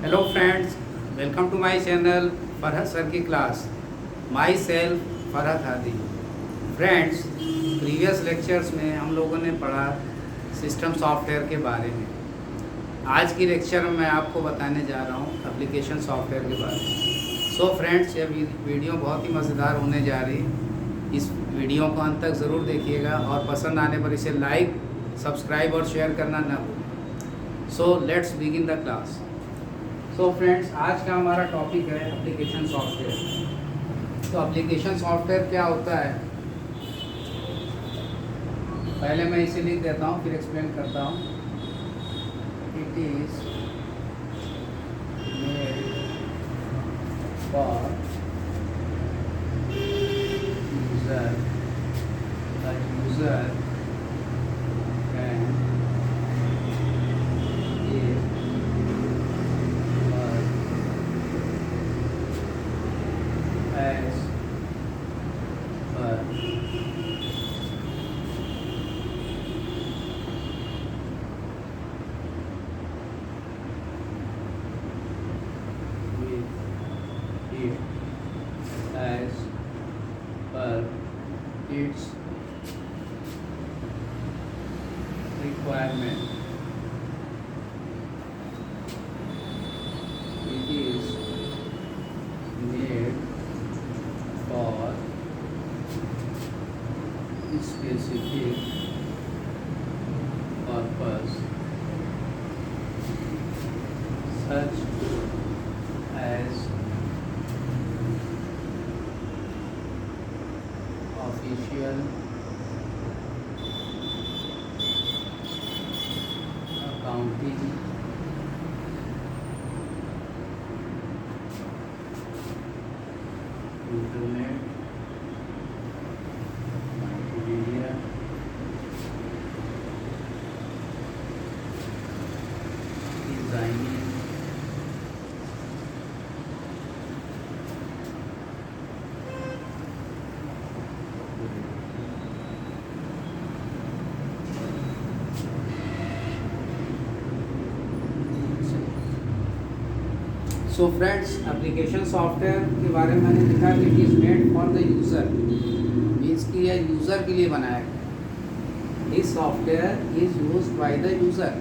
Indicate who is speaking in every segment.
Speaker 1: Hello friends, welcome to my channel Farhat Sir की class. Myself Farhat Hadi. Friends, previous lectures में हम लोगों ने पढ़ा सिस्टम सॉफ्टवेयर के बारे में. आज की लेक्चर में मैं आपको बताने जा रहा हूँ एप्लीकेशन सॉफ्टवेयर के बारे में. सो फ्रेंड्स, ये वीडियो बहुत ही मज़ेदार होने जा रही है. इस वीडियो को अंत तक ज़रूर देखिएगा और पसंद आने पर इसे लाइक, सब्सक्राइब और शेयर करना ना भूलें. So let's begin the class. तो फ्रेंड्स, आज का हमारा टॉपिक है एप्लीकेशन सॉफ्टवेयर. तो एप्लीकेशन सॉफ्टवेयर क्या होता है, पहले मैं इसे लिख देता हूँ फिर एक्सप्लेन करता हूँ. It is made for user. The user can as per with it as per its requirement. It is made for specific purpose such as official accounting, internet, multimedia, designing, so friends, application software के बारे में मैंने लिखा कि it is made for the user. Means कि यह user के लिए बनाया गया. This software is use by the user.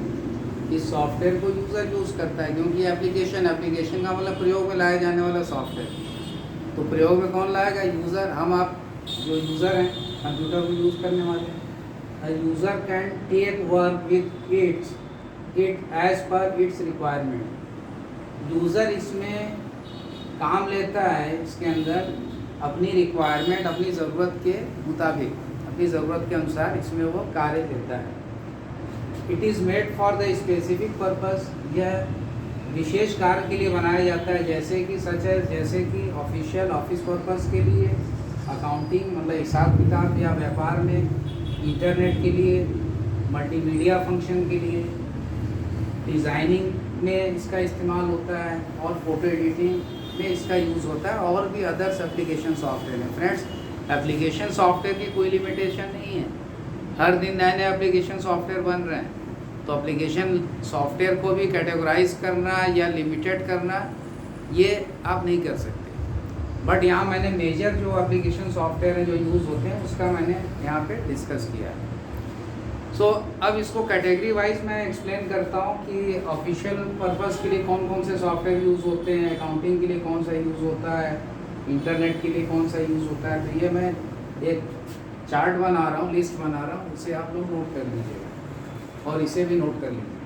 Speaker 1: इस सॉफ्टवेयर को यूज़र यूज़ करता है, क्योंकि एप्लीकेशन का मतलब प्रयोग में लाया जाने वाला सॉफ्टवेयर. तो प्रयोग में कौन लाएगा? यूज़र. हम आप जो यूज़र हैं, कंप्यूटर को यूज़ करने वाले हैं. User can take work with it as per its requirement. User इसमें काम लेता है, इसके अंदर अपनी रिक्वायरमेंट, अपनी ज़रूरत के मुताबिक, अपनी ज़रूरत के अनुसार इसमें वो कार्य लेता है. It is made for the specific purpose. यह विशेष कार्य के लिए बनाया जाता है, जैसे कि जैसे कि ऑफिशियल ऑफिस पर्पस के लिए, अकाउंटिंग मतलब हिसाब किताब या व्यापार में, इंटरनेट के लिए, मल्टीमीडिया फंक्शन के लिए, डिज़ाइनिंग में इसका इस्तेमाल होता है और फोटो एडिटिंग में इसका यूज़ होता है, और भी अदर्स एप्लीकेशन सॉफ्टवेयर हैं. फ्रेंड्स, एप्लीकेशन सॉफ्टवेयर की कोई लिमिटेशन नहीं है. हर दिन नए नए एप्लीकेशन सॉफ्टवेयर बन रहे हैं. तो एप्लीकेशन सॉफ्टवेयर को भी कैटेगराइज करना या लिमिटेड करना ये आप नहीं कर सकते. बट यहाँ मैंने मेजर जो एप्लीकेशन सॉफ्टवेयर हैं जो यूज़ होते हैं उसका मैंने यहाँ पे डिस्कस किया है. सो अब इसको कैटेगरी वाइज मैं एक्सप्लेन करता हूँ कि ऑफिशियल पर्पस के लिए कौन कौन से सॉफ्टवेयर यूज़ होते हैं, अकाउंटिंग के लिए कौन सा यूज़ होता है, इंटरनेट के लिए कौन सा यूज़ होता है. तो ये मैं एक चार्ट बना रहा हूँ, लिस्ट बना रहा हूँ, उसे आप लोग नोट कर लीजिएगा और इसे भी नोट कर लीजिए.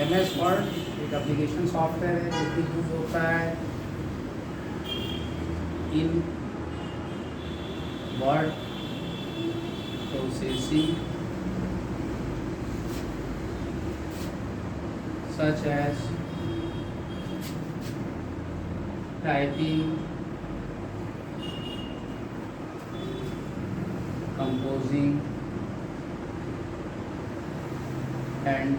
Speaker 1: MS वर्ड एक एप्लीकेशन सॉफ्टवेयर है जो कि यूज होता है इन word processing such as typing, composing, and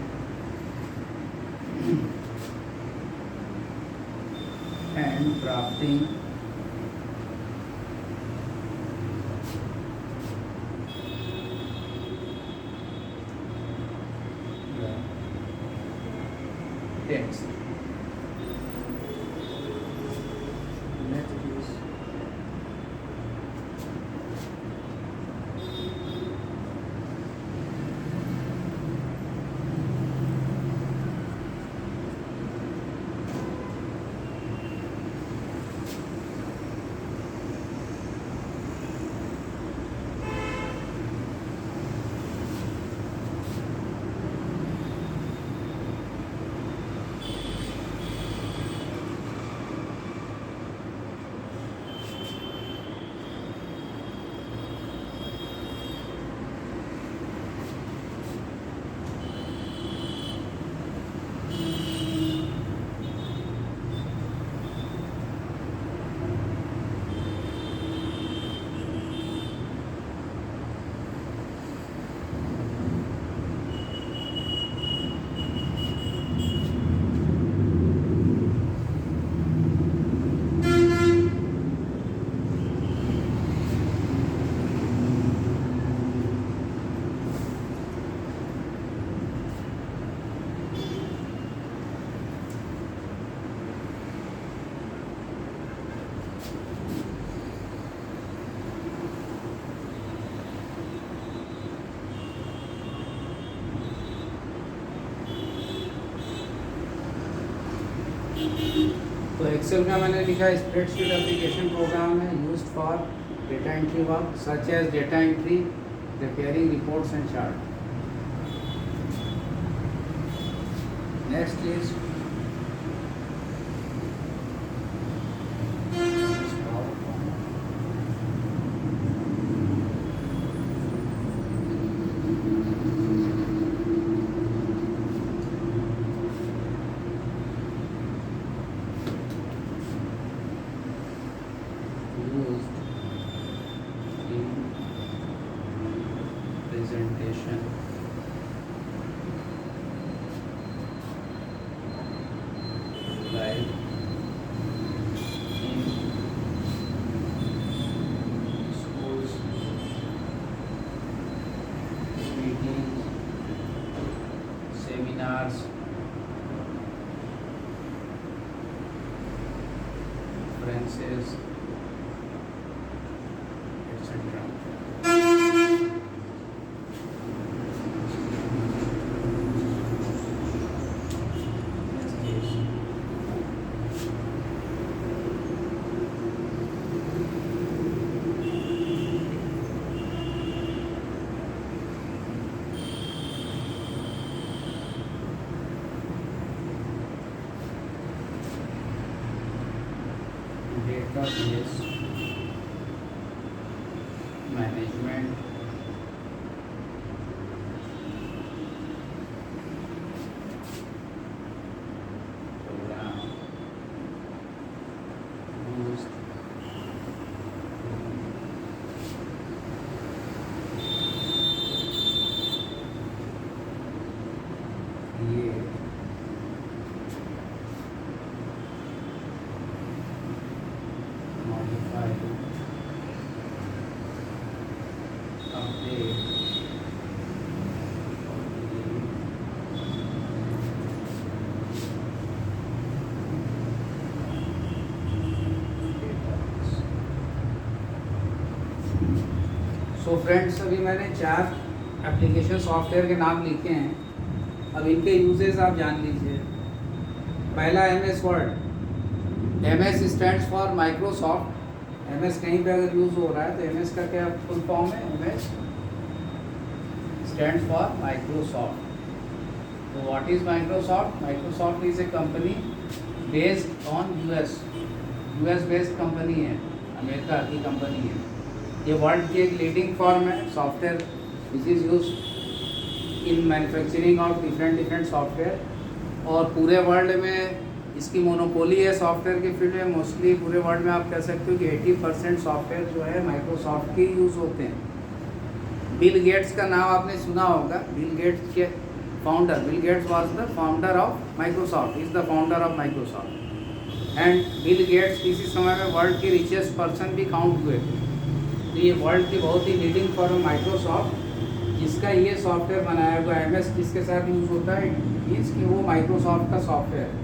Speaker 1: drafting the text. Next is तो एक्सेल का मैंने लिखा स्प्रेडशीट एप्लीकेशन प्रोग्राम है used for data entry work such as data entry, preparing reports and chart. Next is presentation live in schools, meetings, seminars, conferences, etc. Database management program used create modify, update, database. So friends अभी मैंने 4 application software के नाम लिखे हैं। अब इनके uses आप जान लीजिए। पहला MS word. MS stands for Microsoft. MS कहीं पे अगर यूज़ हो रहा है तो MS का क्या फुल फॉर्म है? MS stands for Microsoft. तो what is Microsoft? Microsoft is a company based on US based company है, अमेरिका की कंपनी है। ये वर्ल्ड की एक लीडिंग फॉर्म है software which is use in manufacturing of different software, और पूरे वर्ल्ड में इसकी मोनोपोली है सॉफ्टवेयर के फील्ड में। मोस्टली पूरे वर्ल्ड में आप कह सकते हो कि 80% सॉफ्टवेयर जो है माइक्रोसॉफ्ट के यूज़ होते हैं। बिल गेट्स का नाम आपने सुना होगा। बिल गेट्स के founder, Bill Gates was the founder of Microsoft, is the founder of Microsoft. And Bill Gates किसी समय में वर्ल्ड के रिचेस्ट पर्सन भी काउंट हुए थे। तो ये वर्ल्ड की बहुत ही लीडिंग फर्म माइक्रोसॉफ्ट, जिसका ये सॉफ्टवेयर बनाया हुआ MS जिसके साथ यूज़ होता है, मीन्स कि वो माइक्रोसॉफ्ट का सॉफ्टवेयर है।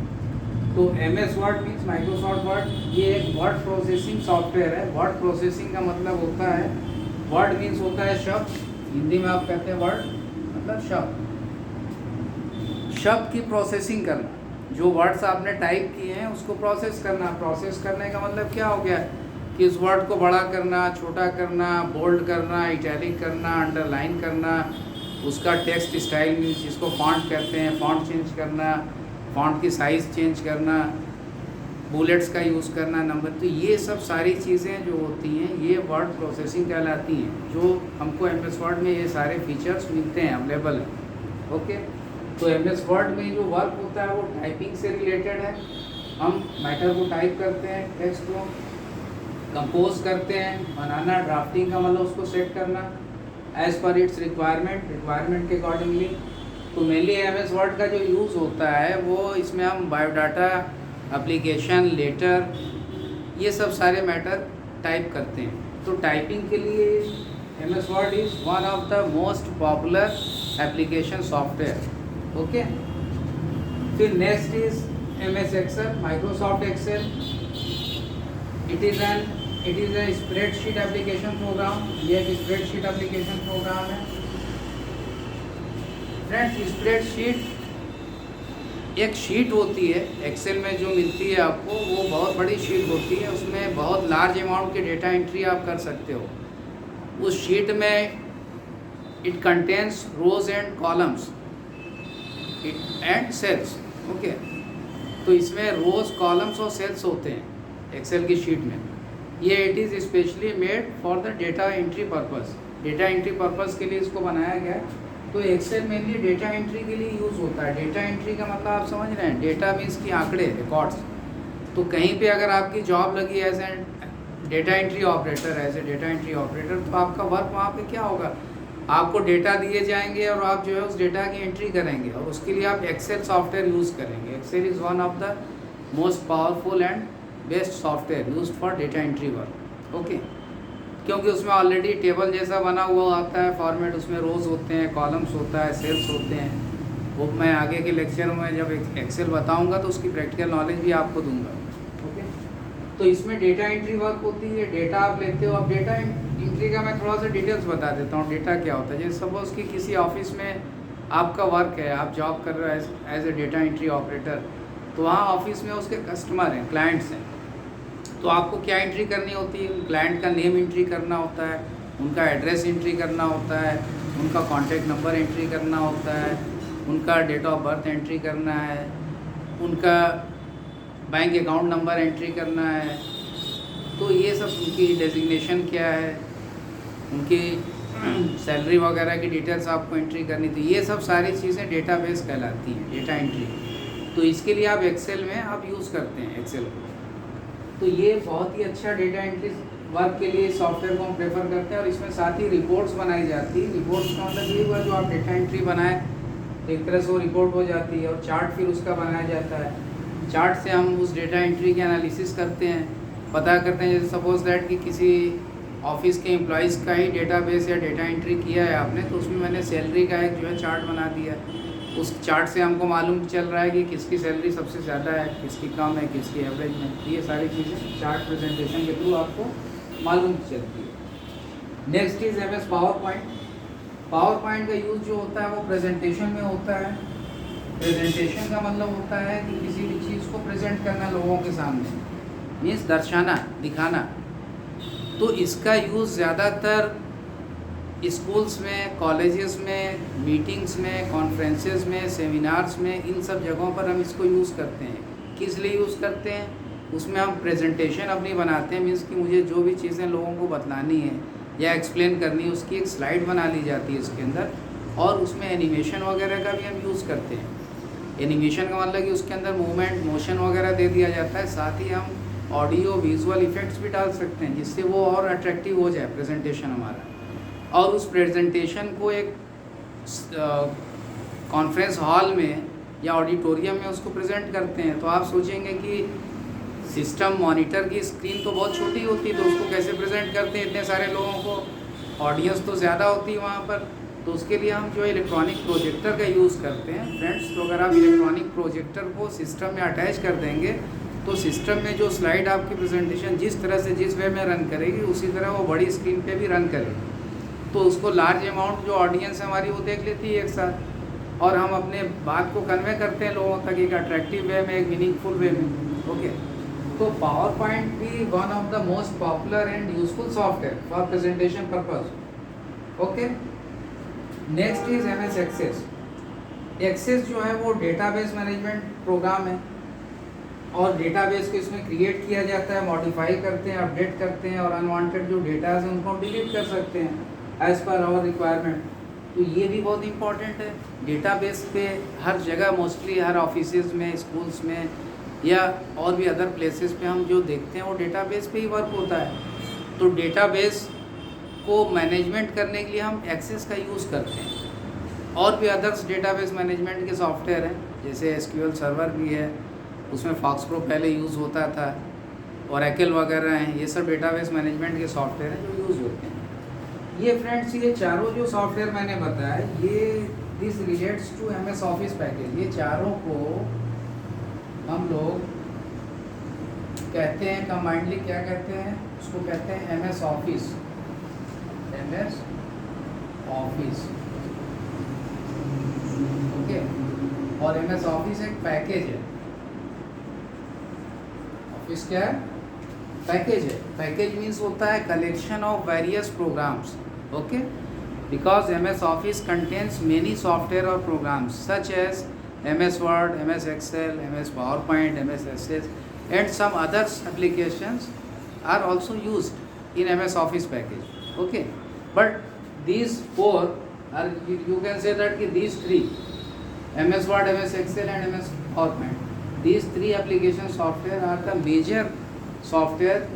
Speaker 1: तो MS word means Microsoft word, ये एक वर्ड प्रोसेसिंग सॉफ्टवेयर है। वर्ड प्रोसेसिंग का मतलब होता है, वर्ड मीन्स होता है शब्द, हिंदी में आप कहते हैं वर्ड मतलब शब्द, शब्द की प्रोसेसिंग करना। जो वर्ड्स आपने टाइप किए हैं उसको प्रोसेस करना। प्रोसेस करने का मतलब क्या हो गया कि उस वर्ड को बड़ा करना, छोटा करना, बोल्ड करना, इटैलिक करना, अंडरलाइन करना, उसका टेक्स्ट स्टाइल मीन्स जिसको फॉन्ट कहते हैं, फॉन्ट चेंज करना, फॉन्ट की साइज़ चेंज करना, बुलेट्स का यूज़ करना, नंबर। तो ये सब सारी चीज़ें जो होती हैं ये वर्ड प्रोसेसिंग कहलाती हैं, जो हमको MS वर्ड में ये सारे फीचर्स मिलते हैं, अवेलेबल हैं। ओके, तो MS वर्ड में जो वर्क होता है वो टाइपिंग से रिलेटेड है। हम मैटर को टाइप करते हैं, टेक्स्ट को कंपोज करते हैं, बनाना, ड्राफ्टिंग का मतलब उसको सेट करना एज़ पर इट्स रिक्वायरमेंट के अकॉर्डिंगली। तो मेनली MS वर्ड का जो यूज़ होता है वो इसमें हम बायोडाटा, एप्लीकेशन, लेटर, ये सब सारे मैटर टाइप करते हैं। तो टाइपिंग के लिए MS Word is one of the most popular application software. Okay, फिर next is MS Excel, Microsoft Excel. It is a spreadsheet application program. ये एक स्प्रेडशीट एप्लीकेशन प्रोग्राम है। फ्रेंड्स, स्प्रेडशीट एक शीट होती है एक्सेल में जो मिलती है आपको, वो बहुत बड़ी शीट होती है। उसमें बहुत लार्ज अमाउंट के डेटा एंट्री आप कर सकते हो। उस शीट में it contains rows and columns and cells. Okay, तो इसमें रोज, कॉलम्स और सेल्स होते हैं एक्सेल की शीट में। ये it is specially made for the data entry purpose. Data entry purpose के लिए इसको बनाया गया है। तो एक्सेल मेनली डेटा एंट्री के लिए यूज़ होता है। डेटा एंट्री का मतलब आप समझ रहे हैं, डेटा मीन्स की आंकड़े, रिकॉर्ड्स। तो कहीं पे अगर आपकी जॉब लगी as a data entry operator, तो आपका वर्क वहाँ पे क्या होगा, आपको डेटा दिए जाएंगे और आप जो है उस डेटा की एंट्री करेंगे, और उसके लिए आप एक्सेल सॉफ्टवेयर यूज़ करेंगे। Excel is one of the most powerful and best software used for data entry work. Okay, क्योंकि उसमें ऑलरेडी टेबल जैसा बना हुआ आता है फॉर्मेट, उसमें रोज़ होते हैं, कॉलम्स होता है, सेल्स होते हैं। वो मैं आगे के लेक्चर में जब एक्सेल बताऊंगा तो उसकी प्रैक्टिकल नॉलेज भी आपको दूंगा। ओके, तो इसमें डेटा एंट्री वर्क होती है। डेटा आप लेते हो। अब डेटा एंट्री का मैं थोड़ा सा डिटेल्स बता देता हूँ। डेटा क्या होता है, जैसे सपोज़ कि किसी ऑफिस में आपका वर्क है, आप जॉब कर रहे हो as a data entry operator, तो वहाँ ऑफिस में उसके कस्टमर हैं, क्लाइंट्स हैं। तो आपको क्या एंट्री करनी होती है, क्लाइंट का नेम एंट्री करना होता है, उनका एड्रेस एंट्री करना होता है, उनका कॉन्टैक्ट नंबर एंट्री करना होता है, उनका डेट ऑफ बर्थ एंट्री करना है, उनका बैंक अकाउंट नंबर एंट्री करना है। तो ये सब, उनकी डेजिग्नेशन क्या है, उनकी सैलरी वगैरह की डिटेल्स आपको एंट्री करनी थी। ये सब सारी चीज़ें डेटाबेस कहलाती हैं, डेटा एंट्री। तो इसके लिए आप एक्सेल में आप यूज़ करते हैं एक्सेल को। तो ये बहुत ही अच्छा डेटा एंट्री वर्क के लिए सॉफ्टवेयर को हम प्रेफर करते हैं। और इसमें साथ ही रिपोर्ट्स बनाई जाती है। रिपोर्ट्स का मतलब ये हुआ जो आप डेटा एंट्री बनाए, एक तरह से वो रिपोर्ट हो जाती है, और चार्ट फिर उसका बनाया जाता है। चार्ट से हम उस डेटा एंट्री के एनालिसिस करते हैं, पता करते हैं। जैसे सपोज दैट कि किसी ऑफिस के एम्प्लॉयज़ का ही डेटाबेस या डेटा एंट्री किया है आपने, तो उसमें मैंने सैलरी का एक जो है चार्ट बना दिया। उस चार्ट से हमको मालूम चल रहा है कि किसकी सैलरी सबसे ज़्यादा है, किसकी कम है, किसकी एवरेज में। ये सारी चीज़ें चार्ट प्रेजेंटेशन के थ्रू आपको मालूम चलती है। Next is MS power point. Power point का यूज़ जो होता है वो प्रेजेंटेशन में होता है। प्रेजेंटेशन का मतलब होता है कि किसी भी चीज़ को प्रेजेंट करना लोगों के सामने, मीन्स दर्शाना, दिखाना। तो इसका यूज़ ज़्यादातर स्कूल्स में, कॉलेजेस में, मीटिंग्स में, कॉन्फ्रेंसेस में, सेमिनार्स में, इन सब जगहों पर हम इसको यूज़ करते हैं। किस लिए यूज़ करते हैं, उसमें हम प्रेजेंटेशन अपनी बनाते हैं। मीन्स कि मुझे जो भी चीज़ें लोगों को बतलानी है, या एक्सप्लेन करनी है, उसकी एक स्लाइड बना ली जाती है इसके अंदर, और उसमें एनिमेशन वगैरह का भी हम यूज़ करते हैं। एनिमेशन का मतलब कि उसके अंदर मूवमेंट, मोशन वगैरह दे दिया जाता है, साथ ही हम ऑडियो विजुअल इफ़ेक्ट्स भी डाल सकते हैं, जिससे वो और अट्रैक्टिव हो जाए प्रेजेंटेशन हमारा। और उस प्रेजेंटेशन को एक कॉन्फ्रेंस हॉल में या ऑडिटोरियम में उसको प्रेजेंट करते हैं, तो आप सोचेंगे कि सिस्टम मॉनिटर की स्क्रीन तो बहुत छोटी होती है, तो उसको कैसे प्रेजेंट करते हैं इतने सारे लोगों को, ऑडियंस तो ज़्यादा होती है वहाँ पर। तो उसके लिए हम जो इलेक्ट्रॉनिक प्रोजेक्टर का यूज़ करते हैं फ्रेंड्स। तो अगर आप इलेक्ट्रॉनिक प्रोजेक्टर को सिस्टम में अटैच कर देंगे, तो सिस्टम में जो स्लाइड आपकी प्रेजेंटेशन जिस तरह से जिस वे में रन करेगी, उसी तरह वो बड़ी स्क्रीन पे भी रन करेगी। तो उसको लार्ज अमाउंट जो ऑडियंस हमारी वो देख लेती है एक साथ, और हम अपने बात को कन्वे करते हैं लोगों तक एक अट्रैक्टिव वे में, एक मीनिंगफुल वे में। ओके, तो पावर पॉइंट भी one of the most popular and useful software for presentation purpose. Okay, next is MS access. Access जो है वो डेटाबेस मैनेजमेंट प्रोग्राम है, और डेटाबेस को इसमें क्रिएट किया जाता है, मॉडिफाई करते हैं, अपडेट करते हैं, और अनवांटेड जो डेटाज हैं उनको डिलीट कर सकते हैं एज पर आवर रिक्वायरमेंट। तो ये भी बहुत इंपॉर्टेंट है। डेटाबेस पे हर जगह मोस्टली हर ऑफिसेज में, स्कूल्स में, या और भी अदर प्लेसेस पे हम जो देखते हैं वो डेटाबेस पे ही वर्क होता है। तो डेटाबेस को मैनेजमेंट करने के लिए हम एक्सेस का यूज़ करते हैं। और भी अदर्स डेटाबेस मैनेजमेंट के सॉफ्टवेयर हैं, जैसे SQL सर्वर भी है, उसमें फॉक्सप्रो पहले यूज़ होता था, ओरेकल वगैरह हैं। ये सब डेटाबेस मैनेजमेंट के सॉफ्टवेयर हैं जो यूज़ होते हैं। ये फ्रेंड्स, ये चारों जो सॉफ्टवेयर मैंने बताया, ये this relates to MS office package. ये चारों को हम लोग कहते हैं कंबाइंडली, क्या कहते हैं उसको, कहते हैं MS Office. MS Office, okay. और MS ऑफिस एक पैकेज है। ऑफिस क्या है? पैकेज है। पैकेज मीन्स होता है collection of various programs, okay. Because MS Office contains many software और programs such as MS Word, MS Excel, MS PowerPoint, MS Access, and some others applications are also used in MS Office package. Okay, but these four are, you can say that these three, MS Word, MS Excel, and MS PowerPoint, these three application software are the major software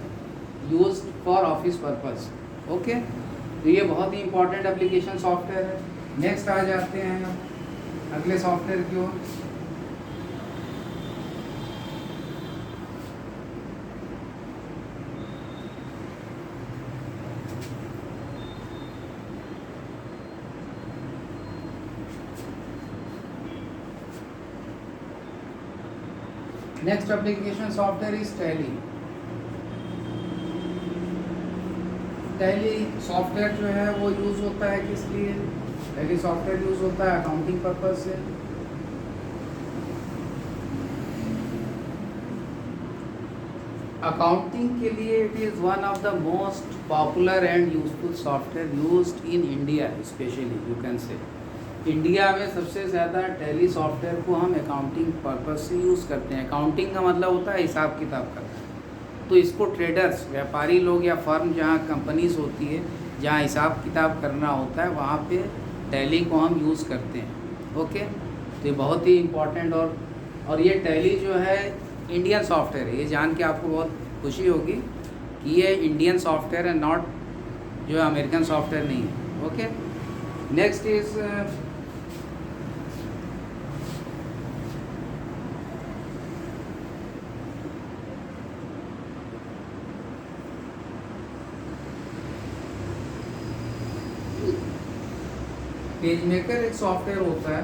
Speaker 1: used for office purpose. Okay, तो ये बहुत ही important application software है। Next आ जाते हैं अगले software की ओर। Next application software is Tally. Tally software जो है वो यूज़ होता है किस लिए? टैली सॉफ्टवेयर यूज़ होता है अकाउंटिंग पर्पज से। अकाउंटिंग के लिए it is one of the most popular and useful software used in India, specially you can say. India में सबसे ज़्यादा टैली सॉफ्टवेयर को हम अकाउंटिंग पर्पज से यूज़ करते हैं। अकाउंटिंग का मतलब होता है हिसाब किताब करना। तो इसको ट्रेडर्स, व्यापारी लोग या फर्म जहाँ कंपनीज होती है, जहाँ हिसाब किताब करना होता है, वहाँ पे टैली को हम यूज़ करते हैं। ओके, तो ये बहुत ही इम्पोर्टेंट। और ये टैली जो है इंडियन सॉफ्टवेयर है। ये जान के आपको बहुत खुशी होगी कि ये इंडियन सॉफ्टवेयर है, नॉट जो अमेरिकन सॉफ्टवेयर नहीं है। Okay, next is page maker. एक सॉफ्टवेयर होता है,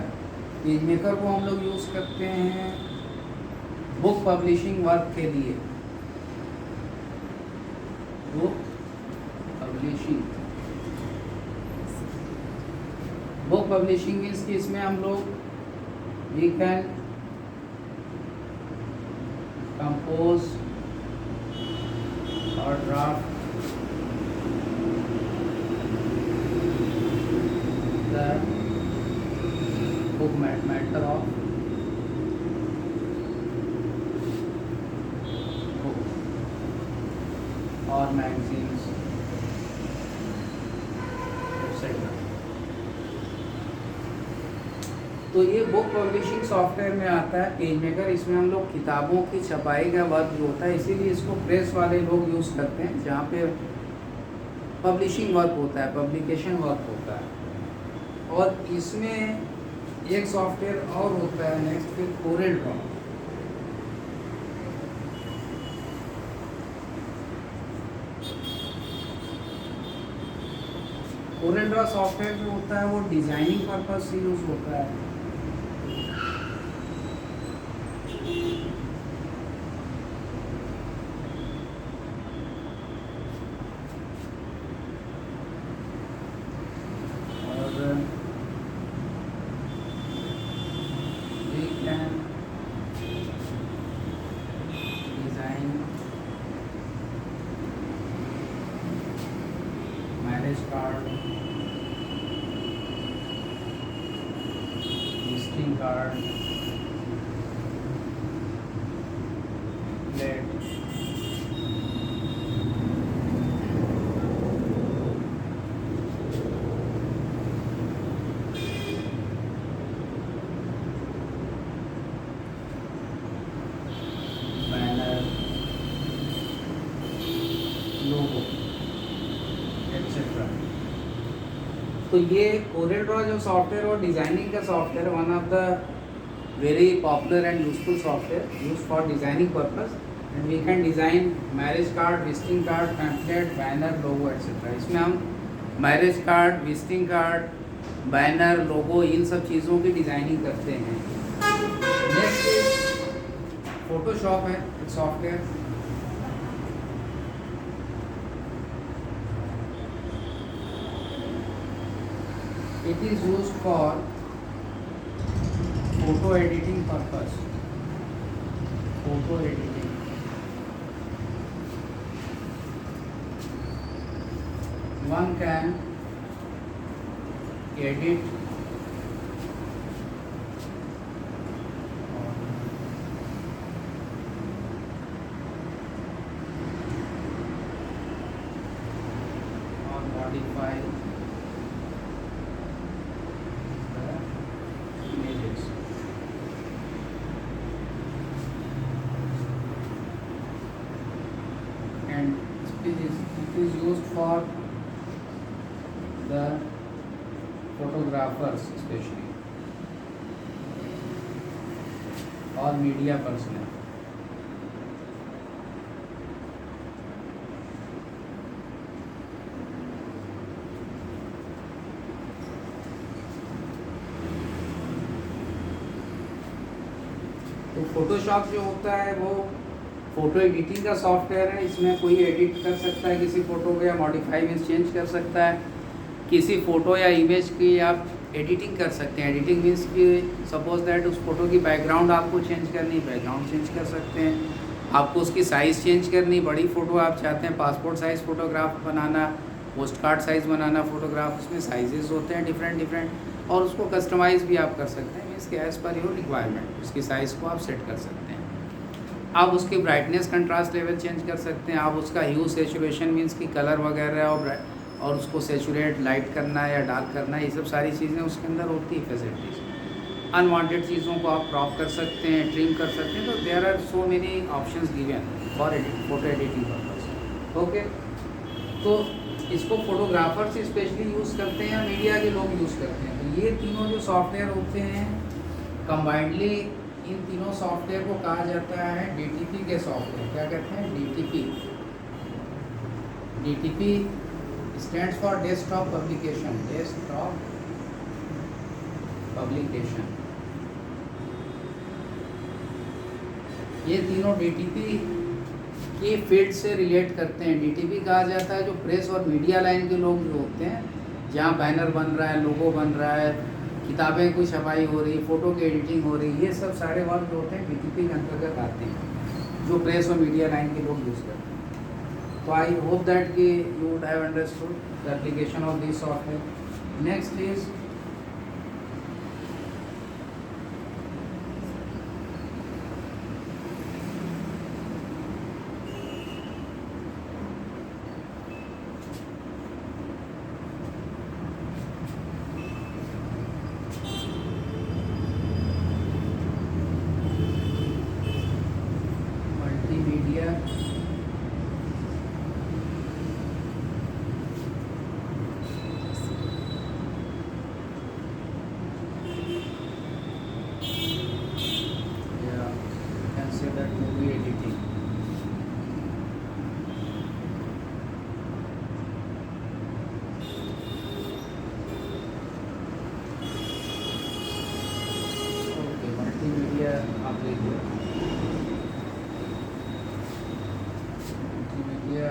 Speaker 1: पेज मेकर को हम लोग यूज़ करते हैं बुक पब्लिशिंग वर्क के लिए। Book publishing, book publishing means कि इसमें हम लोग वी कैन कंपोज और draft the book matter of books or magazines तो ये बुक पब्लिशिंग सॉफ्टवेयर में आता है पेज मेकर। इसमें हम लोग किताबों की छपाई का वर्क जो होता है, इसीलिए इसको प्रेस वाले लोग यूज़ करते हैं, जहाँ पे पब्लिशिंग वर्क होता है, पब्लिकेशन वर्क होता है। और इसमें एक सॉफ्टवेयर और होता है नेक्स्ट, फिर Corel draw. Corel draw software जो होता है वो डिज़ाइनिंग पर्पज से यूज़ होता है। और we can design marriage card, visiting card, plate, banner, logo, etcetera. तो ये कोरेल ड्रॉ जो सॉफ्टवेयर और डिज़ाइनिंग का software, one of the very popular and useful software use for designing purpose. And we can design marriage card, visiting card, pamphlet, banner, logo etcetera. इसमें हम marriage card, visiting card, banner, logo, इन सब चीज़ों की designing करते हैं। Next Photoshop है एक software. It is used for photo editing purpose. Photo editing. One can edit or modify images. And it is used for the photographers especially or media personnel. तो Photoshop जो होता है वो photo editing का software है। इसमें कोई edit कर सकता है किसी फ़ोटो को, या मॉडिफाई मीन्स चेंज कर सकता है किसी फ़ोटो या इमेज की। आप एडिटिंग कर सकते हैं। एडिटिंग मीन्स कि सपोज दैट उस फोटो की बैकग्राउंड आपको चेंज करनी, बैकग्राउंड चेंज कर सकते हैं। आपको उसकी साइज़ चेंज करनी, बड़ी फ़ोटो आप चाहते हैं पासपोर्ट साइज़ फ़ोटोग्राफ बनाना, पोस्ट कार्ड साइज़ बनाना फ़ोटोग्राफ, उसमें साइजेस होते हैं डिफरेंट डिफरेंट, और उसको कस्टमाइज़ भी आप कर सकते हैं मीन्स कि एज़ पर योर रिक्वायरमेंट उसकी साइज़ को आप सेट कर सकते हैं। आप उसकी ब्राइटनेस कंट्रास्ट लेवल चेंज कर सकते हैं। आप उसका ह्यू सेचुरेशन मीन्स की कलर वगैरह और उसको सेचुरेट लाइट करना या डार्क करना, ये सब सारी चीज़ें उसके अंदर होती है फैसिलिटीज़। अनवांटेड चीज़ों को आप क्रॉप कर सकते हैं, ट्रिम कर सकते हैं। तो there are so many options given for photo editing purpose. Okay, तो इसको फोटोग्राफर्स स्पेशली यूज़ करते हैं या मीडिया के लोग यूज़ करते हैं। तो ये तीनों जो सॉफ्टवेयर होते हैं कंबाइंडली, इन तीनों सॉफ्टवेयर को कहा जाता है डीटीपी के सॉफ्टवेयर। क्या कहते हैं? DTP. DTP stands for desktop publication. Desktop publication. ये तीनों डीटीपी के फील्ड से रिलेट करते हैं। डीटीपी कहा जाता है जो प्रेस और मीडिया लाइन के लोग जो होते हैं, जहाँ बैनर बन रहा है, लोगो बन रहा है, किताबें कोई छपाई हो रही है, फ़ोटो की एडिटिंग हो रही है, ये सब सारे वर्क जो होते हैं डीटीपी के अंतर्गत आते हैं, जो प्रेस और मीडिया लाइन के लोग यूज़ करते हैं। तो आई होप दैट कि you would have understood the application of this software. Next is multimedia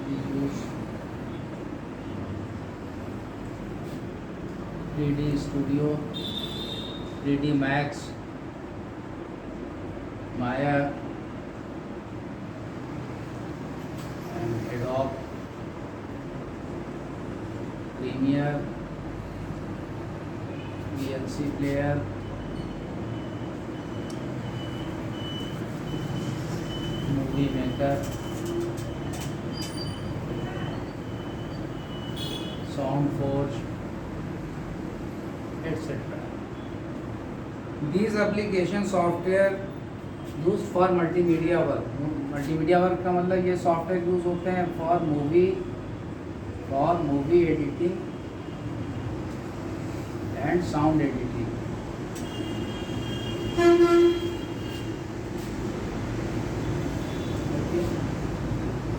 Speaker 1: we use 3D Studio, 3D Max, Maya and Adobe Premiere, VLC player, movie maker, SoundForge, etc. These application software used for multimedia work. Multimedia work का मतलब ये software use होते हैं for movie editing and sound editing.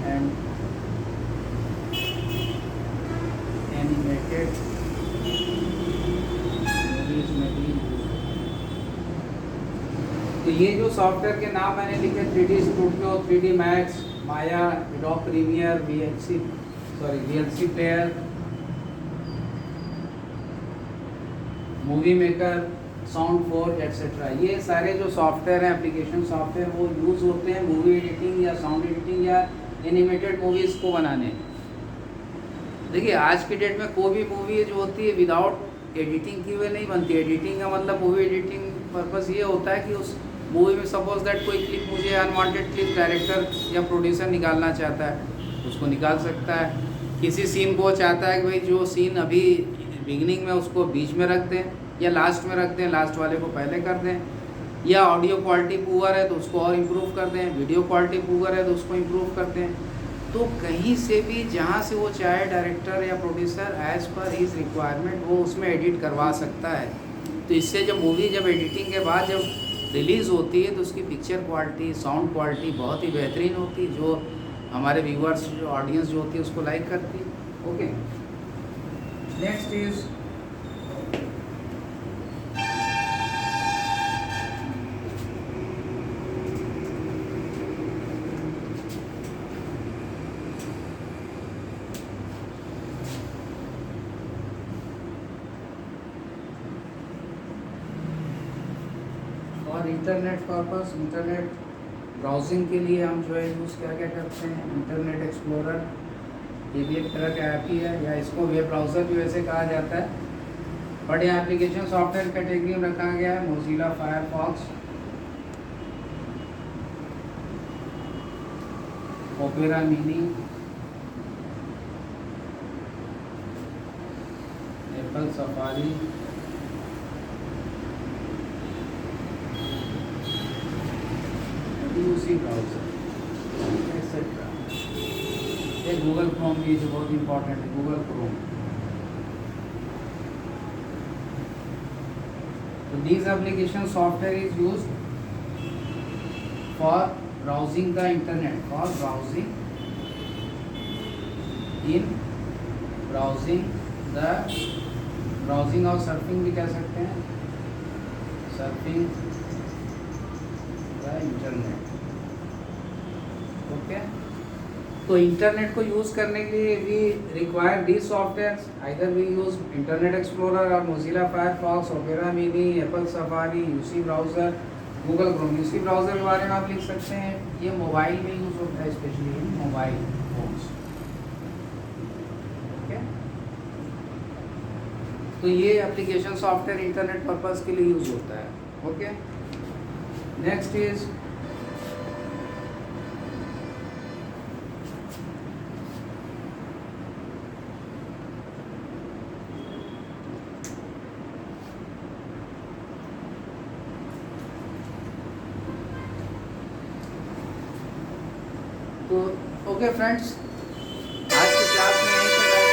Speaker 1: And animated movies में भी. तो ये जो सॉफ्टवेयर के नाम मैंने लिखे 3D studio, 3D Max, Maya, Adobe Premiere, VLC player, movie maker, Sound Forge etcetera, ये सारे जो सॉफ्टवेयर हैं एप्लीकेशन सॉफ्टवेयर वो यूज़ होते हैं मूवी एडिटिंग या साउंड एडिटिंग या एनिमेटेड मूवीज़ को बनाने. देखिए आज की डेट में कोई भी मूवी जो होती है विदाउट एडिटिंग की हुए नहीं बनती. एडिटिंग का मतलब मूवी एडिटिंग पर्पस ये होता है कि उस मूवी में सपोज दैट कोई क्लिप मुझे अनवांटेड क्लिप डायरेक्टर या प्रोड्यूसर निकालना चाहता है उसको निकाल सकता है. किसी सीन को चाहता है कि भाई जो सीन अभी बिगिनिंग में उसको बीच में रख दें या लास्ट में रख दें, लास्ट वाले को पहले कर दें. या ऑडियो क्वालिटी पुअर है तो उसको और इम्प्रूव कर दें, वीडियो क्वालिटी पुअर है तो उसको इम्प्रूव कर दें. तो कहीं से भी जहाँ से वो चाहे डायरेक्टर या producer as per his requirement वो उसमें एडिट करवा सकता है. तो इससे जब मूवी जब एडिटिंग के बाद जब रिलीज़ होती है तो उसकी पिक्चर क्वालिटी, साउंड क्वालिटी बहुत ही बेहतरीन होती है जो हमारे व्यूअर्स जो ऑडियंस जो होती है उसको लाइक करती है. ओके, नेक्स्ट इज और इंटरनेट पर्पस. इंटरनेट ब्राउजिंग के लिए हम जो है यूज़ क्या क्या करते हैं. इंटरनेट एक्सप्लोरर, ये भी एक तरह का ऐप ही है या इसको वेब ब्राउज़र भी वैसे कहा जाता है. बट यहाँ एप्लीकेशन सॉफ्टवेयर कैटेगरी में रखा गया है Mozilla Firefox, Opera Mini, Apple Safari, UC browser etcetera. ये गूगल क्रोम भी जो बहुत इंपॉर्टेंट है, गूगल क्रोम. तो these application software is used for browsing the internet, for browsing और सर्फिंग भी कह सकते हैं, सर्फिंग द इंटरनेट. ओके, तो इंटरनेट को यूज़ करने के लिए we require the software. Either we use Internet Explorer और Mozilla Firefox, Opera Mini, Apple Safari, UC Browser, Google Chrome. UC Browser के बारे में आप लिख सकते हैं ये मोबाइल में यूज़ होता है, specially in mobile phones. Okay, तो ये एप्लीकेशन सॉफ्टवेयर इंटरनेट पर्पज़ के लिए यूज़ होता है. ओके, नेक्स्ट इज तो ओके फ्रेंड्स, आज की क्लास में यही तक.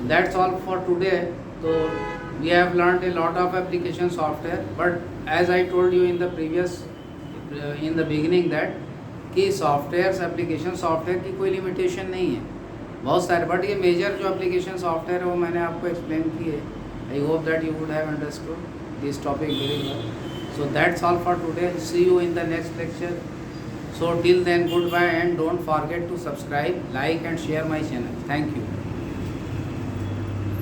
Speaker 1: That's all for today. तो we have learned a lot of application software, but as I told you in the previous in the beginning that कि सॉफ्टवेयर एप्लीकेशन सॉफ्टवेयर की कोई लिमिटेशन नहीं है, बहुत सारे. बट ये मेजर जो एप्लीकेशन सॉफ्टवेयर है वो मैंने आपको एक्सप्लेन की है. I hope that you would have understood. this topic very well. So that's all for today. See you in the next lecture. So till then, goodbye, and don't forget to subscribe, like and share my channel. Thank you.